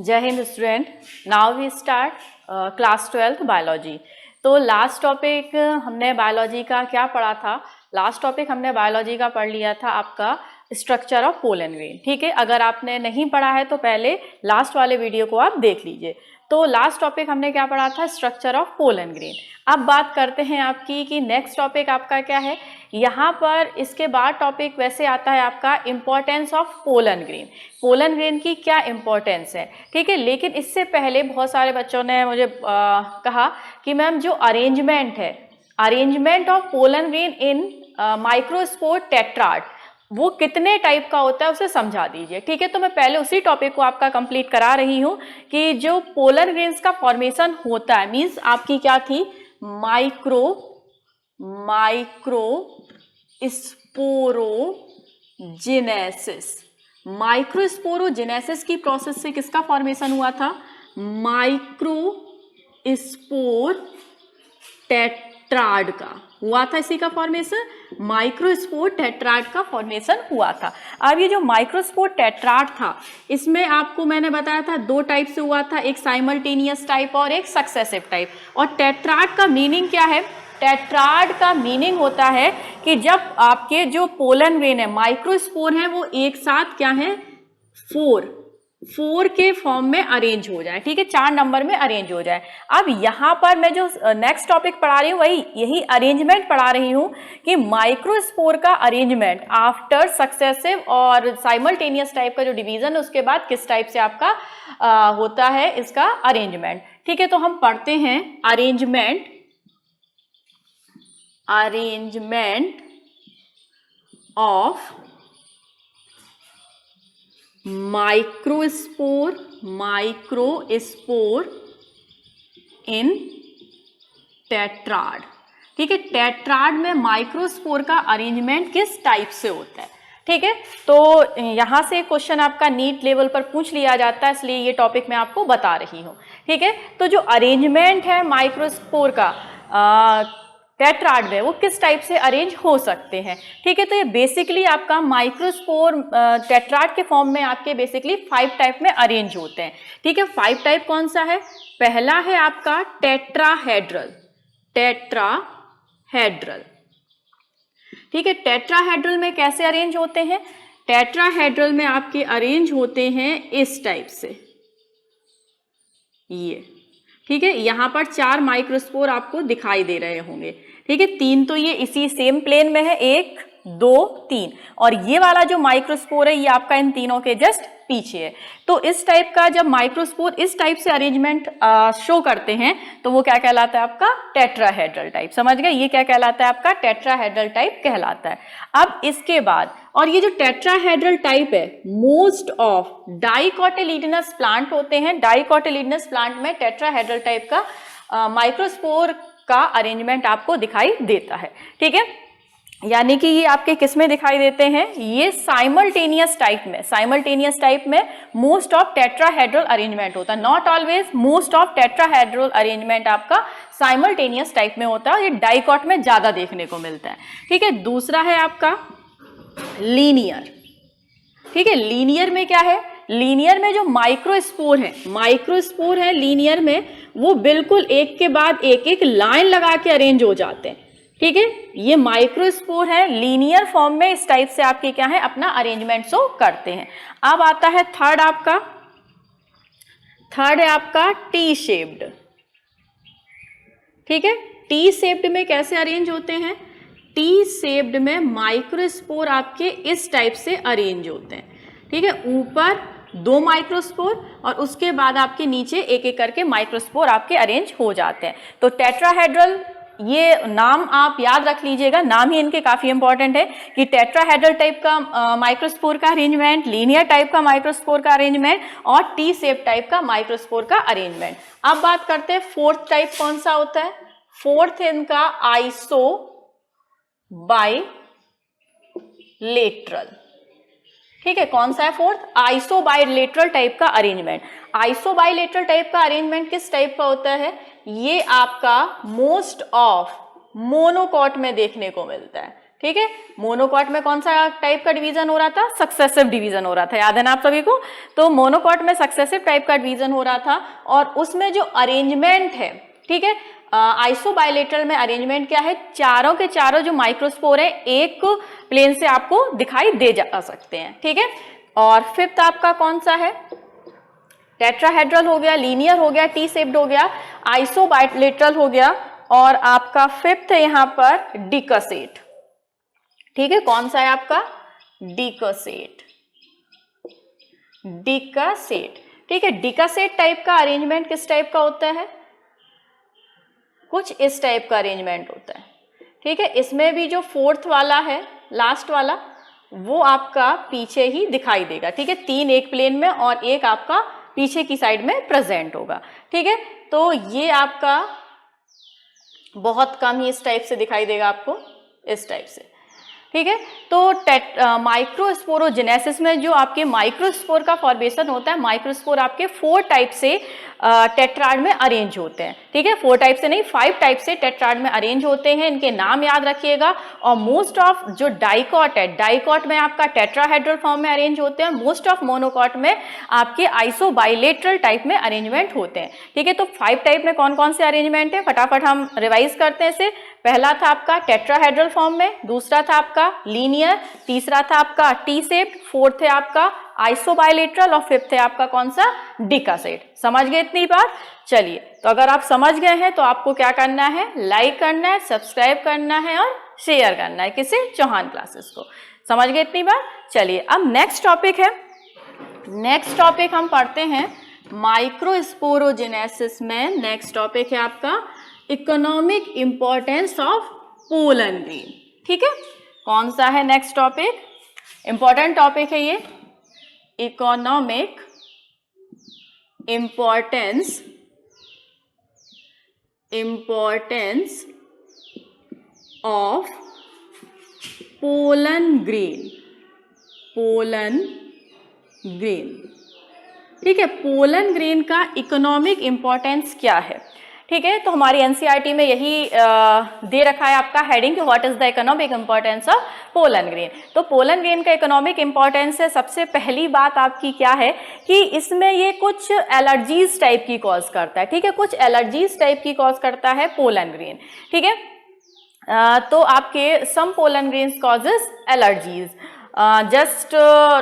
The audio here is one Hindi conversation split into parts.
जय Hind student. Now we start class 12 biology. तो लास्ट टॉपिक हमने बायोलॉजी का क्या पढ़ा था? लास्ट टॉपिक हमने बायोलॉजी का पढ़ लिया था आपका स्ट्रक्चर ऑफ पोलन ग्रेन। ठीक है, अगर आपने नहीं पढ़ा है तो पहले लास्ट वाले वीडियो को आप देख लीजिए। तो लास्ट टॉपिक हमने क्या पढ़ा था? Structure of pollen grain. अब बात करते हैं आपकी कि नेक्स्ट टॉपिक आपका क्या है। यहाँ पर इसके बाद टॉपिक वैसे आता है आपका importance of pollen grain. Pollen grain की क्या इम्पोर्टेंस है, ठीक है। लेकिन इससे पहले बहुत सारे बच्चों ने मुझे कहा कि मैम जो अरेंजमेंट है, arrangement of pollen grain in microspore tetrad, वो कितने टाइप का होता है उसे समझा दीजिए। ठीक है, तो मैं पहले उसी टॉपिक को आपका कंप्लीट करा रही हूँ कि जो पोलन ग्रेन्स का फॉर्मेशन होता है, मीन्स आपकी क्या थी, माइक्रोस्पोरोजेनेसिस। माइक्रोस्पोरोजेनेसिस की प्रोसेस से किसका फॉर्मेशन हुआ था? माइक्रोस्पोर टेट्राड का हुआ था। इसी का फॉर्मेशन माइक्रोस्पोर टेट्राड का फॉर्मेशन हुआ था। अब ये जो माइक्रोस्पोर टेट्राड था, इसमें आपको मैंने बताया था दो टाइप से हुआ था, एक साइमल्टेनियस टाइप और एक सक्सेसिव टाइप। और टेट्राड का मीनिंग क्या है? टेट्राड का मीनिंग होता है कि जब आपके जो पोलन ग्रेन है, माइक्रोस्पोर है, वो एक साथ क्या है, फोर के फॉर्म में अरेंज हो जाए। ठीक है, 4 नंबर में अरेंज हो जाए। अब यहाँ पर मैं जो नेक्स्ट टॉपिक पढ़ा रही हूँ यही अरेंजमेंट पढ़ा रही हूँ कि माइक्रोस्पोर का अरेंजमेंट आफ्टर सक्सेसिव और साइमल्टेनियस टाइप का जो डिवीजन है उसके बाद किस टाइप से आपका होता है इसका अरेंजमेंट। ठीक है, तो हम पढ़ते हैं arrangement of microspore in tetrad. ठीक है, टेट्राड में माइक्रोस्पोर का अरेंजमेंट किस टाइप से होता है। ठीक है, तो यहां से क्वेश्चन आपका नीट लेवल पर पूछ लिया जाता है, इसलिए ये टॉपिक मैं आपको बता रही हूं। ठीक है, तो जो अरेंजमेंट है माइक्रोस्पोर का टेट्राड में, वो किस टाइप से अरेंज हो सकते हैं। ठीक है, तो ये बेसिकली आपका माइक्रोस्पोर टेट्राड के फॉर्म में आपके बेसिकली 5 टाइप में अरेंज होते हैं। ठीक है, 5 टाइप कौन सा है? पहला है आपका टेट्राहेड्रल। ठीक है, टेट्राहेड्रल में कैसे अरेंज होते हैं? टेट्राहेड्रल में आपके अरेंज होते हैं इस टाइप से, ये। ठीक है, यहां पर 4 माइक्रोस्पोर आपको दिखाई दे रहे होंगे। ठीक है, 3 तो ये इसी सेम प्लेन में है, 1 2 3, और ये वाला जो माइक्रोस्पोर है ये आपका इन तीनों के जस्ट पीछे है। तो इस टाइप का जब माइक्रोस्पोर इस टाइप से अरेंजमेंट शो करते हैं तो वो क्या कहलाता है? आपका टेट्राहेड्रल टाइप। समझ गए? ये क्या कहलाता है? आपका टेट्राहेड्रल टाइप कहलाता है। अब इसके बाद, और ये जो टेट्राहेड्रल टाइप है, मोस्ट ऑफ डाइकोटिलीडनस प्लांट होते हैं। डाइकोटिलीडनस प्लांट में टेट्राहेड्रल टाइप का माइक्रोस्पोर का अरेंजमेंट आपको दिखाई देता है। ठीक है, यानी कि ये आपके किस में दिखाई देते हैं? ये साइमल्टेनियस टाइप में मोस्ट ऑफ टेट्राहेड्रल अरेंजमेंट होता है। Not always, most of tetrahedral arrangement आपका साइमल्टेनियस टाइप में होता है। ये डाइकॉट में ज्यादा देखने को मिलता है। ठीक है, दूसरा है आपका लीनियर। ठीक है, लीनियर में क्या है? लीनियर में जो माइक्रोस्पोर है लीनियर में, वो बिल्कुल एक के बाद एक लाइन लगा के अरेंज हो जाते हैं। ठीक है, ये माइक्रोस्पोर है, लीनियर फॉर्म में इस टाइप से आपके क्या है, अपना अरेंजमेंट शो करते हैं। अब आता है थर्ड है आपका टी शेप्ड। ठीक है, टी शेप्ड में कैसे अरेंज होते हैं? टी शेप्ड में माइक्रोस्पोर आपके इस टाइप से अरेंज होते हैं। ठीक है, ऊपर 2 माइक्रोस्पोर और उसके बाद आपके नीचे एक करके माइक्रोस्पोर आपके अरेंज हो जाते हैं। तो टेट्राहेड्रल, ये नाम आप याद रख लीजिएगा, नाम ही इनके काफी इंपॉर्टेंट है कि टेट्राहेड्रल टाइप का माइक्रोस्पोर का अरेंजमेंट, लीनियर टाइप का माइक्रोस्पोर का अरेंजमेंट और टी शेप टाइप का माइक्रोस्पोर का अरेंजमेंट। अब बात करते हैं फोर्थ टाइप कौन सा होता है। फोर्थ है इनका आइसोबाइलेटरल। ठीक है, कौन सा है फोर्थ? आइसोबाइलेटरल टाइप का अरेंजमेंट। आइसोबाइलेटरल टाइप का अरेंजमेंट किस टाइप का होता है? ये आपका मोस्ट ऑफ मोनोकॉट में देखने को मिलता है। ठीक है। मोनोकॉट में कौन सा टाइप का डिवीजन हो रहा था? सक्सेसिव डिवीजन हो रहा था, याद है ना आप सभी को। तो मोनोकॉट में सक्सेसिव टाइप का डिवीजन हो रहा था और उसमें जो अरेंजमेंट है, ठीक है, आइसोबाइलेटरल में अरेंजमेंट क्या है? चारों के चारों जो माइक्रोस्पोर है एक प्लेन से आपको दिखाई दे जा सकते हैं, ठीक है। और फिफ्थ आपका कौन सा है? टेट्राहेड्रल हो गया, लीनियर हो गया, टी शेप्ड हो गया, आइसोबाइलेटरल हो गया और आपका फिफ्थ है यहाँ पर डिकसेट, ठीक है। कौन सा है आपका? डिकसेट, डिकसेट, ठीक है। डिकसेट टाइप का अरेंजमेंट किस टाइप का होता है? कुछ इस टाइप का अरेंजमेंट होता है, ठीक है। इसमें भी जो फोर्थ वाला है, लास्ट वाला, वो आपका पीछे ही दिखाई देगा, ठीक है। तीन एक प्लेन में और एक आपका पीछे की साइड में प्रेजेंट होगा, ठीक है। तो ये आपका बहुत कम ही इस टाइप से दिखाई देगा आपको, इस टाइप से, ठीक है। तो माइक्रोस्पोरोजेनेसिस में जो आपके माइक्रोस्पोर का फॉर्मेशन होता है, माइक्रोस्पोर आपके 4 टाइप से टेट्राड में अरेंज होते हैं, ठीक है। 4 टाइप से नहीं, 5 टाइप से टेट्राड में अरेंज होते हैं, इनके नाम याद रखिएगा। और मोस्ट ऑफ जो डाइकॉट है, डाइकॉट में आपका टेट्राहेड्रल फॉर्म में अरेंज होते हैं, मोस्ट ऑफ मोनोकॉट में आपके आइसोबाइलेटरल टाइप में अरेंजमेंट होते हैं, ठीक है। तो 5 टाइप में कौन कौन से अरेंजमेंट है, फटाफट हम रिवाइज करते हैं इसे। पहला था आपका टेट्राहेड्रल फॉर्म में, दूसरा था आपका लीनियर, तीसरा था आपका टी शेप्ड, फोर्थ है आपका आइसोबाइलेटरल और फिफ्थ है आपका कौन सा? डिकसेट। समझ गए इतनी बात? चलिए, तो अगर आप समझ गए हैं तो आपको क्या करना है? लाइक करना है, सब्सक्राइब करना है और शेयर करना है, किसे? चौहान क्लासेस को। समझ गए इतनी बात? चलिए, अब नेक्स्ट टॉपिक है, नेक्स्ट टॉपिक हम पढ़ते हैं माइक्रोस्पोरोजेनेसिस में। नेक्स्ट टॉपिक है आपका economic importance of pollen grain, ठीक है। कौन सा है नेक्स्ट टॉपिक? इंपॉर्टेंट टॉपिक है ये, economic importance of pollen grain, pollen grain, ठीक है। पोलन ग्रेन का इकोनॉमिक इंपॉर्टेंस क्या है, ठीक है। तो हमारी एनसीईआरटी में यही दे रखा है आपका हेडिंग कि what is the economic importance of pollen grain. तो पोलन ग्रेन का इकोनॉमिक इंपॉर्टेंस है, सबसे पहली बात आपकी क्या है कि इसमें ये कुछ एलर्जीज टाइप की कॉज करता है, ठीक है। कुछ एलर्जीज टाइप की कॉज करता है पोलन ग्रेन, ठीक है। तो आपके some pollen grains causes allergies, just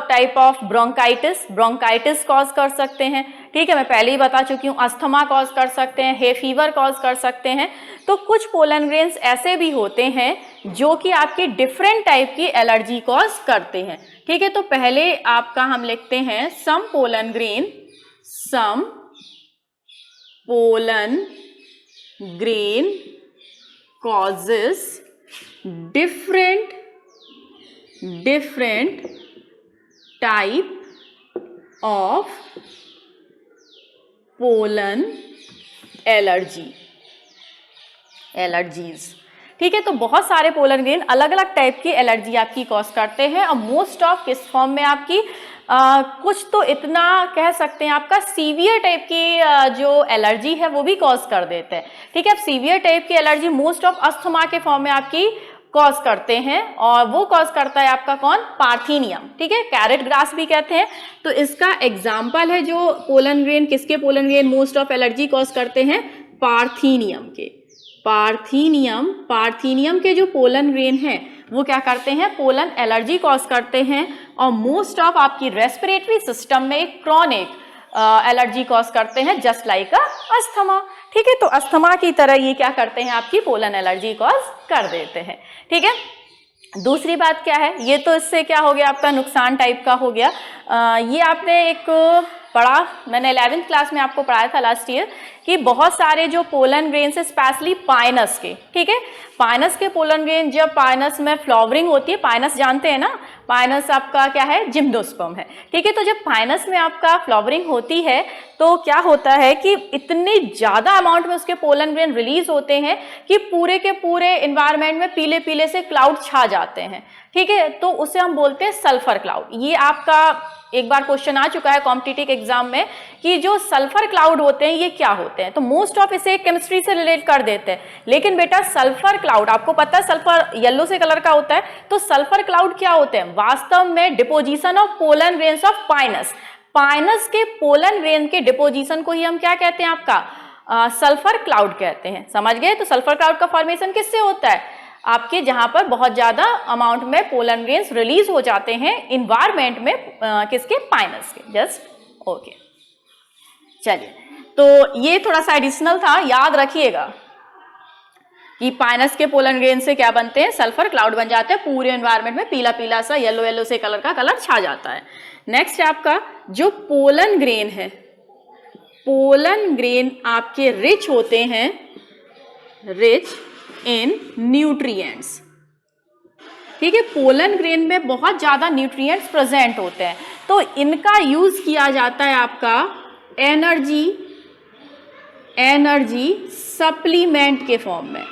type of bronchitis cause कर सकते हैं, ठीक है। मैं पहले ही बता चुकी हूँ, अस्थमा कॉज कर सकते हैं, हे फीवर कॉज कर सकते हैं। तो कुछ पोलन ग्रेन्स ऐसे भी होते हैं जो कि आपकी डिफरेंट टाइप की एलर्जी कॉज करते हैं, ठीक है। तो पहले आपका हम लिखते हैं some pollen grain causes different type of pollen allergies, ठीक है। तो बहुत सारे पोलन ग्रेन अलग अलग टाइप की एलर्जी आपकी कॉज करते हैं और मोस्ट ऑफ किस फॉर्म में आपकी कुछ तो इतना कह सकते हैं आपका सीवियर टाइप की जो एलर्जी है वो भी कॉज कर देते हैं, ठीक है। अब सीवियर टाइप की एलर्जी मोस्ट ऑफ अस्थमा के फॉर्म में आपकी कॉज करते हैं और वो कॉज करता है आपका कौन? पार्थीनियम, ठीक है। कैरेट ग्रास भी कहते हैं। तो इसका एग्जाम्पल है जो पोलन ग्रेन, किसके pollen grain most of allergy cause करते हैं? पार्थीनियम के। पार्थीनियम के जो पोलन ग्रेन है वो क्या करते हैं? पोलन एलर्जी कॉज करते हैं और मोस्ट ऑफ आपकी रेस्पिरेटरी सिस्टम में एक क्रॉनिक एलर्जी कॉज करते हैं, जस्ट लाइक अस्थमा, ठीक है। तो अस्थमा की तरह ये क्या करते हैं? आपकी पोलन एलर्जी कॉज कर देते हैं, ठीक है। दूसरी बात क्या है? ये तो इससे क्या हो गया आपका नुकसान टाइप का हो गया। ये आपने एक पढ़ा, मैंने 11th क्लास में आपको पढ़ाया था लास्ट ईयर कि बहुत सारे जो पोलन ग्रेन से स्पेशली पाइनस के, ठीक है, पाइनस के पोलन ग्रेन जब पाइनस में फ्लावरिंग होती है, पाइनस जानते हैं ना, पाइनस आपका क्या है? जिम्नोस्पर्म है, ठीक है। तो जब पाइनस में आपका फ्लावरिंग होती है तो क्या होता है कि इतने ज्यादा अमाउंट में उसके पोलन ग्रेन रिलीज होते हैं कि पूरे के पूरे एनवायरनमेंट में पीले पीले से क्लाउड छा जाते हैं, ठीक है। तो उसे हम बोलते हैं सल्फर क्लाउड। ये आपका एक बार क्वेश्चन आ चुका है कॉम्पिटिटिव एग्जाम में कि जो सल्फर क्लाउड होते हैं ये क्या होते हैं, तो मोस्ट ऑफ इसे केमिस्ट्री से रिलेट कर देते हैं। लेकिन बेटा सल्फर क्लाउड आपको पता है सल्फर येलो से कलर का होता है, तो सल्फर क्लाउड क्या होते हैं, वास्तव में deposition of pollen grains of Pinus, Pinus के पोलन ग्रेन के डिपोजिशन को ही हम क्या कहते हैं आपका सल्फर क्लाउड कहते हैं। समझ गए। तो सल्फर क्लाउड का फॉर्मेशन किससे होता है, आपके जहां पर बहुत ज्यादा अमाउंट में पोलन ग्रेन्स रिलीज हो जाते हैं इन्वायरमेंट में, किसके, पाइनस के। जस्ट ओके, चलिए तो ये थोड़ा सा एडिशनल था, याद रखिएगा कि पाइनस के पोलन ग्रेन से क्या बनते हैं, सल्फर क्लाउड बन जाते हैं, पूरे एनवायरनमेंट में पीला पीला सा येलो येलो से कलर का कलर छा जाता है। नेक्स्ट है आपका जो पोलन ग्रेन है, पोलन ग्रेन आपके रिच होते हैं, रिच इन न्यूट्रिएंट्स। ठीक है, पोलन ग्रेन में बहुत ज्यादा न्यूट्रिएंट्स प्रेजेंट होते हैं, तो इनका यूज किया जाता है आपका एनर्जी सप्लीमेंट के फॉर्म में,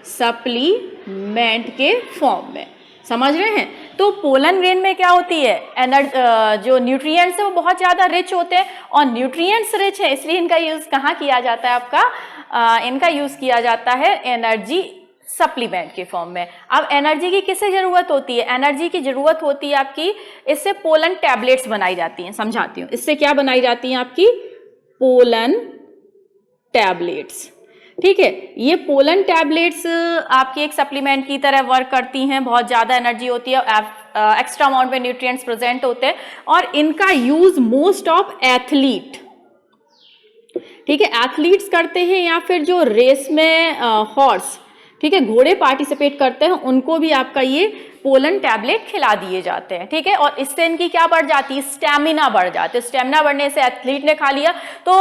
सप्लीमेंट के फॉर्म में। समझ रहे हैं। तो पोलन ग्रेन में क्या होती है, जो न्यूट्रिएंट्स है वो बहुत ज्यादा रिच होते हैं, और न्यूट्रिएंट्स रिच है इसलिए इनका यूज कहाँ किया जाता है आपका, इनका यूज किया जाता है एनर्जी सप्लीमेंट के फॉर्म में। अब एनर्जी की किससे जरूरत होती है, एनर्जी की जरूरत होती है आपकी, इससे पोलन टैबलेट्स बनाई जाती हैं। समझाती हूँ, इससे क्या बनाई जाती हैं आपकी, पोलन टैबलेट्स। ठीक है, ये पोलन टैबलेट्स आपकी एक सप्लीमेंट की तरह वर्क करती हैं, बहुत ज़्यादा एनर्जी होती है, एक्स्ट्रा अमाउंट में न्यूट्रिएंट्स प्रेजेंट होते हैं, और इनका यूज मोस्ट ऑफ एथलीट, ठीक है, एथलीट्स करते हैं, या फिर जो रेस में हॉर्स, ठीक है, घोड़े पार्टिसिपेट करते हैं, उनको भी आपका ये पोलन टैबलेट खिला दिए जाते हैं। ठीक है, और इससे इनकी क्या बढ़ जाती है, स्टेमिना बढ़ जाती है। स्टेमिना बढ़ने से एथलीट ने खा लिया तो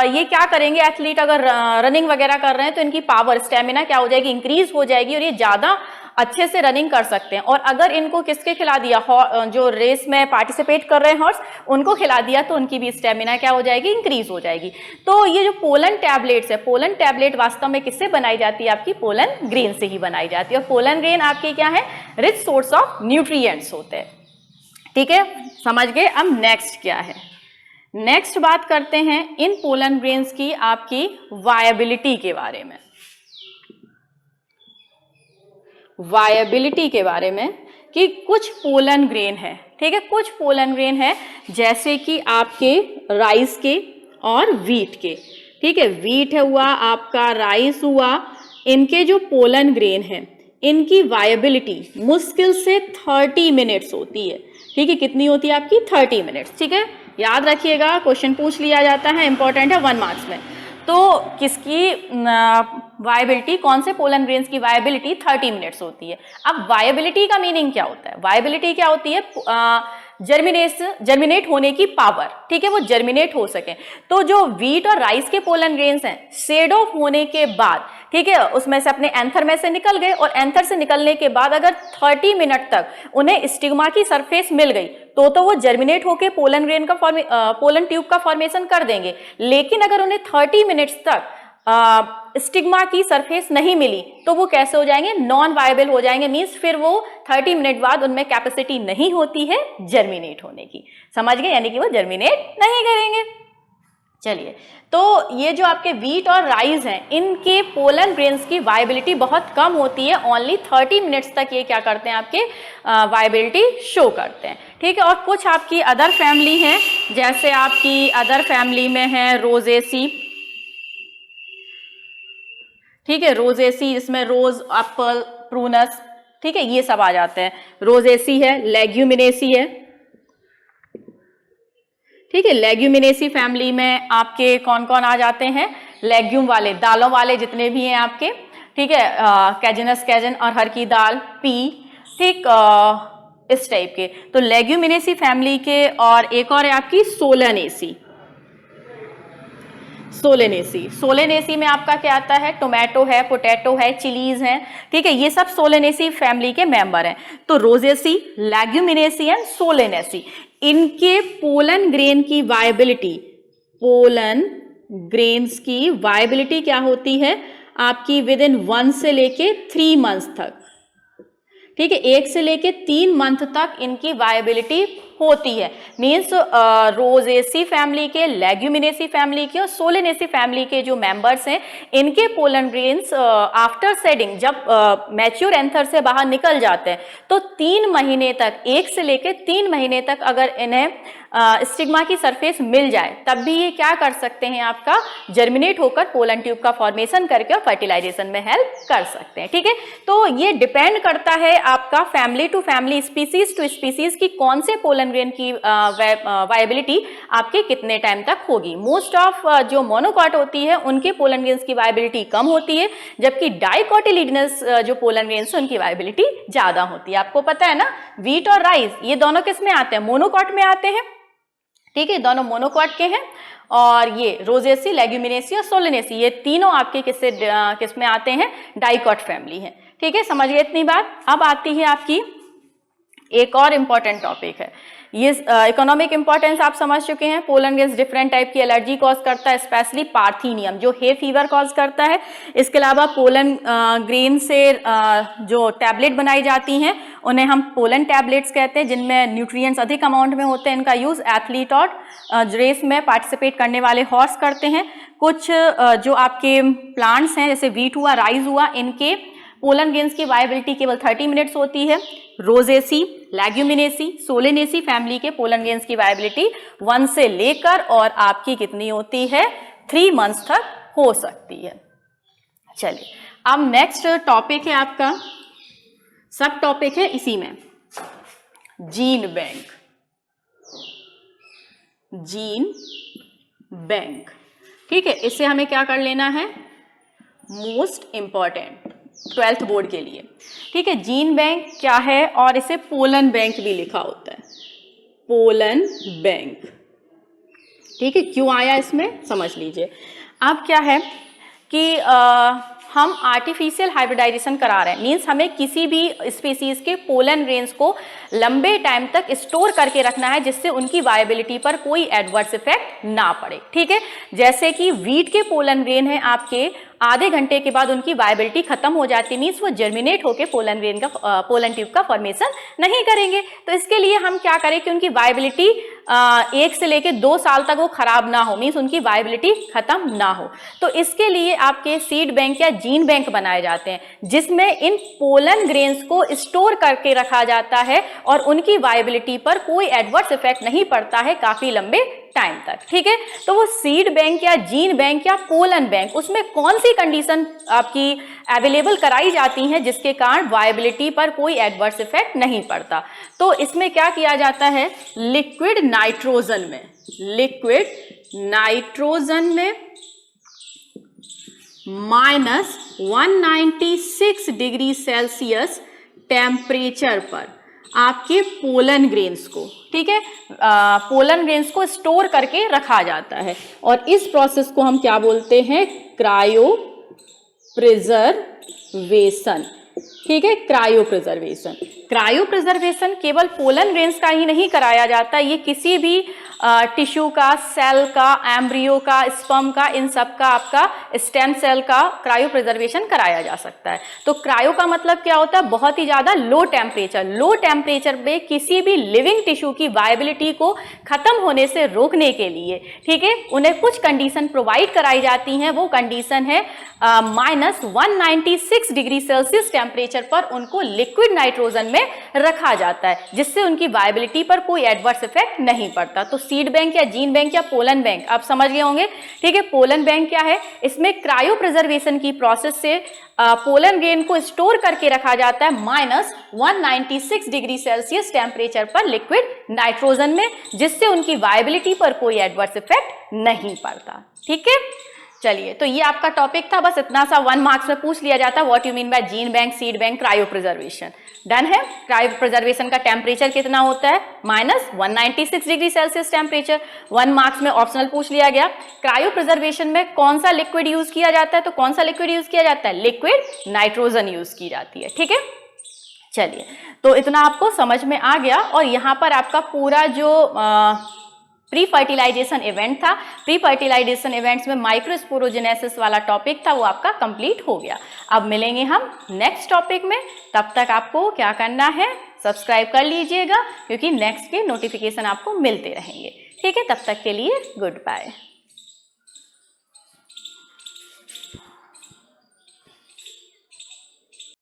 ये क्या करेंगे, एथलीट अगर रनिंग वगैरह कर रहे हैं तो इनकी पावर, स्टेमिना क्या हो जाएगी, इंक्रीज हो जाएगी, और ये ज्यादा अच्छे से रनिंग कर सकते हैं। और अगर इनको किसके खिला दिया, जो रेस में पार्टिसिपेट कर रहे हैं हॉर्स, उनको खिला दिया तो उनकी भी स्टेमिना क्या हो जाएगी, इंक्रीज हो जाएगी। तो ये जो पोलन टैबलेट्स है, पोलन टैबलेट वास्तव में किससे बनाई जाती है, आपकी पोलन ग्रेन से ही बनाई जाती है। और पोलन ग्रेन आपके क्या है, रिच सोर्स ऑफ न्यूट्रिएंट्स होते हैं। ठीक है, समझ गए। अब नेक्स्ट क्या है, नेक्स्ट बात करते हैं इन पोलन ग्रेन्स की आपकी वायबिलिटी के बारे में, वायबिलिटी के बारे में कि कुछ पोलन ग्रेन है, ठीक है, कुछ पोलन ग्रेन है जैसे कि आपके राइस के और वीट के। ठीक है, वीट है हुआ आपका, राइस हुआ, इनके जो पोलन ग्रेन है इनकी वायबिलिटी मुश्किल से 30 मिनट्स होती है। ठीक है, कितनी होती है आपकी, 30 मिनट्स। ठीक है, याद रखिएगा, क्वेश्चन पूछ लिया जाता है, इंपॉर्टेंट है 1 मार्क्स में। तो किसकी वायबिलिटी, कौन से पोलन ग्रेन्स की वायबिलिटी 30 मिनट्स होती है। अब वायबिलिटी का मीनिंग क्या होता है, वायबिलिटी क्या होती है, जर्मिनेट होने की पावर। ठीक है, वो जर्मिनेट हो सके। तो जो वीट और राइस के पोलन ग्रेन्स हैं, शेड ऑफ होने के बाद, ठीक है, उसमें से अपने एंथर में से निकल गए, और एंथर से निकलने के बाद अगर 30 मिनट तक उन्हें स्टिग्मा की सरफेस मिल गई तो वो जर्मिनेट होके पोलन ग्रेन का पोलन ट्यूब का फॉर्मेशन कर देंगे। लेकिन अगर उन्हें 30 मिनट्स तक स्टिग्मा की सरफेस नहीं मिली तो वो कैसे हो जाएंगे, नॉन वायबल हो जाएंगे। मींस फिर वो 30 मिनट बाद उनमें कैपेसिटी नहीं होती है जर्मिनेट होने की। समझ गए, यानी कि वो जर्मिनेट नहीं करेंगे। चलिए, तो ये जो आपके वीट और राइस हैं, इनके पोलन ग्रेन्स की वायबिलिटी बहुत कम होती है, ओनली 30 मिनट्स तक ये क्या करते हैं, आपके वायबिलिटी शो करते हैं। ठीक है, और कुछ आपकी अदर फैमिली हैं, जैसे आपकी अदर फैमिली में है रोजेसी। ठीक है, रोजेसी, इसमें रोज, एप्पल, प्रूनस, ठीक है, ये सब आ जाते हैं। रोजेसी है, लेग्यूमिनेसी है। ठीक है, लेग्यूमिनेसी फैमिली में आपके कौन कौन आ जाते हैं, लेग्यूम वाले, दालों वाले जितने भी हैं आपके। ठीक है, कैजिनस, कैजन, अरहर की दाल, पी, ठीक, इस टाइप के। तो लेग्यूमिनेसी फैमिली के, और एक और है आपकी सोलेनेसी। सोलेनेसी, सोलेनेसी में आपका क्या आता है, टोमेटो है, पोटैटो है, चिलीज है। ठीक है, ये सब सोलेनेसी फैमिली के मेंबर हैं। तो रोजेसी, लेग्यूमिनेसी एंड सोलेनेसी, इनके पोलन ग्रेन की वायबिलिटी, पोलन ग्रेन्स की वायबिलिटी क्या होती है आपकी, विद इन 1 से लेके 3 मंथ्स तक। ठीक है, 1 से लेके 3 मंथ तक इनकी वायबिलिटी होती है। मीन्स रोजेसी फैमिली के, लेग्यूमिनेसी फैमिली के और सोलेनेसी फैमिली के जो मेंबर्स हैं, इनके पोलन ग्रेन्स आफ्टर सेडिंग, जब मैच्योर एंथर से बाहर निकल जाते हैं, तो 3 महीने तक, 1 से लेकर 3 महीने तक अगर इन्हें स्टिग्मा की सरफेस मिल जाए, तब भी ये क्या कर सकते हैं, आपका जर्मिनेट होकर पोलन ट्यूब का फॉर्मेशन करके और फर्टिलाइजेशन में हेल्प कर सकते हैं। ठीक है, तो ये डिपेंड करता है आपका family to family, species to species की कौन से पोलन ग्रेन की वायबिलिटी आपके कितने टाइम तक होगी। मोस्ट ऑफ जो मोनोकॉट होती है उनके पोलन ग्रेन्स की वायबिलिटी कम होती है, जबकि डाइकोटिलिडनस जो पोलन ग्रेन्स उनकी वायबिलिटी ज्यादा होती है। आपको पता है ना, व्हीट और राइस ये दोनों किस में आते हैं, मोनोकॉट में आते हैं। ठीक है, दोनों मोनोकॉट के हैं, और ये रोजेसी, लेग्यूमिनेसी और सोलेनेसी ये तीनों आपके किस में आते हैं, डाइकॉट फैमिली है। ठीक है, समझिए इतनी बात। अब आती है आपकी एक और इम्पॉर्टेंट टॉपिक है, ये इकोनॉमिक इंपॉर्टेंस आप समझ चुके हैं। पोलन ग्रेन्स डिफरेंट टाइप की एलर्जी कॉज करता है, स्पेशली पार्थीनियम जो हे फीवर कॉज करता है। इसके अलावा पोलन ग्रेन से जो टैबलेट बनाई जाती हैं उन्हें हम पोलन टैबलेट्स कहते हैं, जिनमें न्यूट्रिएंट्स अधिक अमाउंट में होते हैं। इनका यूज एथलीट और रेस में पार्टिसिपेट करने वाले हॉर्स करते हैं। कुछ जो आपके प्लांट्स हैं जैसे व्हीट हुआ, राइस हुआ, इनके पोलन ग्रेन्स की वायबिलिटी केवल 30 मिनट्स होती है। रोजेसी, लेग्यूमिनेसी, सोलेनेसी फैमिली के पोलन ग्रेन्स की वायबिलिटी 1 से लेकर और आपकी कितनी होती है, 3 मंथ्स तक हो सकती है। चलिए, अब नेक्स्ट टॉपिक है आपका, सब टॉपिक है इसी में, जीन बैंक। जीन बैंक, ठीक है, इससे हमें क्या कर लेना है, मोस्ट इंपॉर्टेंट 12th बोर्ड के लिए। ठीक है, जीन बैंक क्या है, और इसे पोलन बैंक भी लिखा होता है, पोलन बैंक। ठीक है, क्यों आया इसमें समझ लीजिए। अब क्या है कि हम आर्टिफिशियल हाइब्रिडाइजेशन करा रहे हैं, मीन्स हमें किसी भी स्पीसीज के पोलन ग्रेन्स को लंबे टाइम तक स्टोर करके रखना है, जिससे उनकी वायबिलिटी पर कोई एडवर्स इफेक्ट ना पड़े। ठीक है, जैसे कि वीट के पोलन ग्रेन है आपके, आधे घंटे के बाद उनकी वायबिलिटी खत्म हो जाती है, मीन्स वो जर्मिनेट होकर पोलन ग्रेन का, पोलन ट्यूब का फॉर्मेशन नहीं करेंगे। तो इसके लिए हम क्या करें कि उनकी वायबिलिटी 1 से लेकर 2 साल तक वो खराब ना हो, मीन्स उनकी वायबिलिटी खत्म ना हो। तो इसके लिए आपके सीड बैंक या जीन बैंक बनाए जाते हैं, जिसमें इन पोलन ग्रेन्स को स्टोर करके रखा जाता है और उनकी वायबिलिटी पर कोई एडवर्स इफेक्ट नहीं पड़ता है काफी लंबे टाइम तक। ठीक है, तो वो सीड बैंक या जीन बैंक या पोलन बैंक, उसमें कौन सी कंडीशन आपकी अवेलेबल कराई जाती हैं जिसके कारण वायबिलिटी पर कोई एडवर्स इफेक्ट नहीं पड़ता। तो इसमें क्या किया जाता है, लिक्विड नाइट्रोजन में, लिक्विड नाइट्रोजन में -196 डिग्री सेल्सियस टेम्परेचर पर आपके पोलन ग्रेन्स को, ठीक है, पोलन ग्रेन्स को स्टोर करके रखा जाता है, और इस प्रोसेस को हम क्या बोलते हैं, क्रायो प्रिजर्वेशन। ठीक है, क्रायो प्रिजर्वेशन। क्रायो प्रिजर्वेशन केवल पोलन ग्रेन्स का ही नहीं कराया जाता, ये किसी भी टिश्यू का, सेल का, एम्ब्रियो का, स्पर्म का, इन सब का, आपका स्टेम सेल का क्रायो प्रिजर्वेशन कराया जा सकता है। तो क्रायो का मतलब क्या होता है, बहुत ही ज्यादा लो टेम्परेचर। लो टेम्परेचर पे किसी भी लिविंग टिश्यू की वायबिलिटी को खत्म होने से रोकने के लिए, ठीक है, उन्हें कुछ कंडीशन प्रोवाइड कराई जाती हैं। वो कंडीशन है -196 डिग्री सेल्सियस टेम्परेचर पर उनको लिक्विड नाइट्रोजन में रखा जाता है, जिससे उनकी वायबिलिटी पर कोई एडवर्स इफेक्ट नहीं पड़ता। तो सीड बैंक या जीन बैंक या पोलन बैंक आप समझ गए होंगे। ठीक है, पोलन बैंक क्या है, इसमें क्रायो प्रिजर्वेशन की प्रोसेस से पोलन ग्रेन को स्टोर करके रखा जाता है -196 डिग्री सेल्सियस टेम्परेचर पर लिक्विड नाइट्रोजन में, जिससे उनकी वायबिलिटी पर कोई एडवर्स इफेक्ट नहीं पड़ता। ठीक है, चलिए, तो ये आपका टॉपिक था, बस इतना सा 1 मार्क्स में पूछ लिया जाता है, what you mean by gene bank, seed bank, cryo preservation. Done है। क्रायो प्रिजर्वेशन का टेम्परेचर कितना होता है, -196 डिग्री सेल्सियस टेम्परेचर। 1 मार्क्स में ऑप्शनल पूछ लिया गया। क्रायो प्रिजर्वेशन में कौन सा लिक्विड यूज किया जाता है, तो कौन सा लिक्विड यूज किया जाता है, लिक्विड नाइट्रोजन यूज की जाती है। ठीक है, चलिए, तो इतना आपको समझ में आ गया, और यहाँ पर आपका पूरा जो प्री फर्टिलाइजेशन इवेंट था, प्री फर्टिलाइजेशन इवेंट्स में माइक्रोस्पोरोजेनेसिस वाला टॉपिक था, वो आपका कंप्लीट हो गया। अब मिलेंगे हम नेक्स्ट टॉपिक में, तब तक आपको क्या करना है, सब्सक्राइब कर लीजिएगा क्योंकि नेक्स्ट के नोटिफिकेशन आपको मिलते रहेंगे। ठीक है, तब तक के लिए गुड बाय।